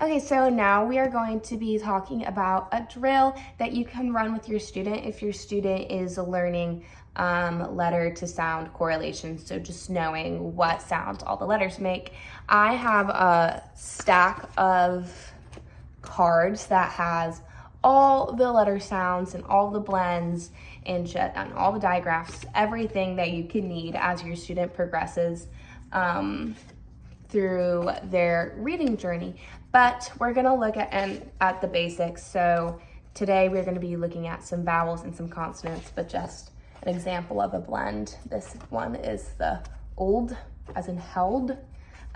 Okay, so now we are going to be talking about a drill that you can run with your student if your student is learning letter to sound correlation. So just knowing what sounds all the letters make. I have a stack of cards that has all the letter sounds and all the blends and all the digraphs, everything that you can need as your student progresses through their reading journey. But we're gonna look at the basics. So today we're gonna be looking at some vowels and some consonants, but just an example of a blend. This one is the old, as in held.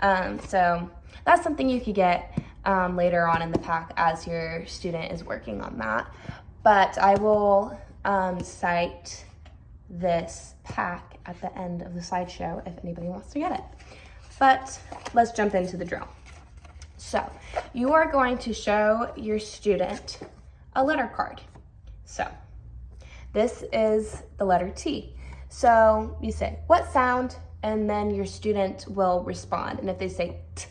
So that's something you could get later on in the pack as your student is working on that. But I will cite this pack at the end of the slideshow if anybody wants to get it. But let's jump into the drill. So you are going to show your student a letter card. So this is the letter T. So you say, what sound? And then your student will respond. And if they say T,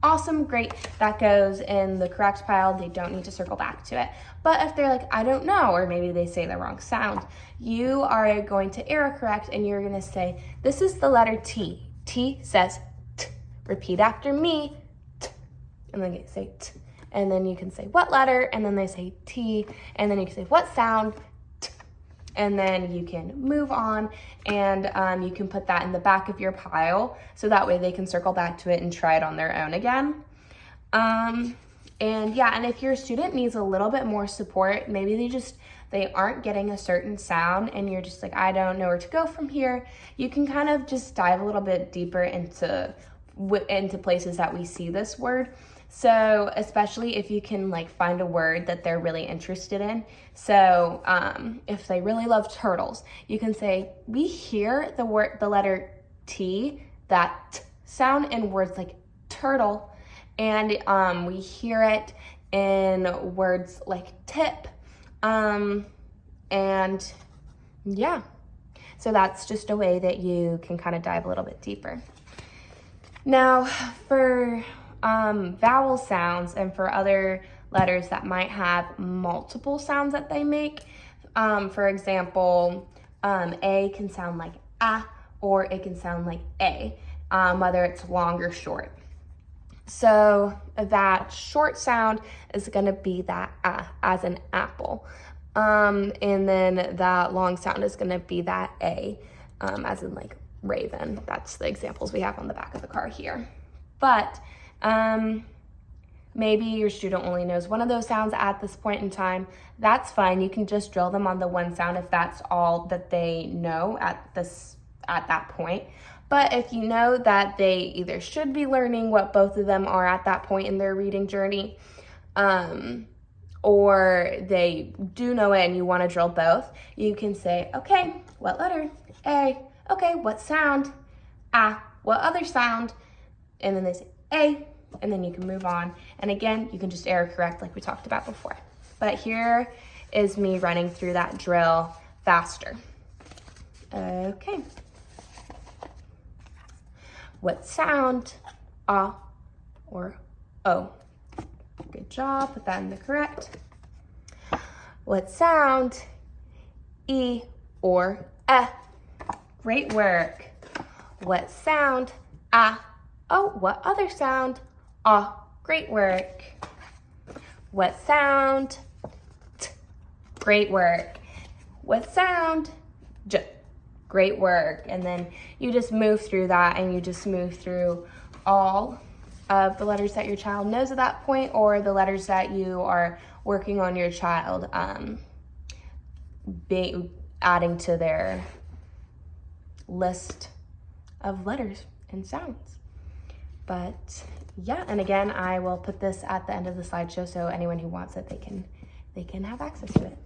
awesome, great, that goes in the correct pile. They don't need to circle back to it. But if they're like, I don't know, or maybe they say the wrong sound, you are going to error correct and you're gonna say, this is the letter T. T says T. Repeat after me, T. And then you say T. And then you can say, what letter? And then they say T. And then you can say, what sound? T. And then you can move on and you can put that in the back of your pile so that way they can circle back to it and try it on their own again. And if your student needs a little bit more support, maybe they aren't getting a certain sound and you're just like, I don't know where to go from here, you can kind of just dive a little bit deeper into places that we see this word. So especially if you can like find a word that they're really interested in. So if they really love turtles, you can say, we hear the letter T, that T sound in words like turtle. And we hear it in words like tip. So that's just a way that you can kind of dive a little bit deeper. Now for vowel sounds and for other letters that might have multiple sounds that they make. For example, A can sound like A or it can sound like A, whether it's long or short. So that short sound is gonna be that A, as in apple. And then that long sound is gonna be that A, as in like raven. That's the examples we have on the back of the card here. But maybe your student only knows one of those sounds at this point in time. That's fine. You can just drill them on the one sound if that's all that they know at that point. But if you know that they either should be learning what both of them are at that point in their reading journey, or they do know it and you want to drill both, you can say, okay, what letter? A. Okay, what sound? A. What other sound? And then they say A, and then you can move on. And again, you can just error correct like we talked about before. But here is me running through that drill faster. Okay. What sound? A or O? Good job, put that in the correct. What sound? E or E? Great work. What sound? A. Oh, what other sound? Ah, great work. What sound? T. Great work. What sound? J. Great work. And then you just move through that and you just move through all of the letters that your child knows at that point or the letters that you are working on your child adding to their list of letters and sounds. But yeah, and again, I will put this at the end of the slideshow so anyone who wants it, they can have access to it.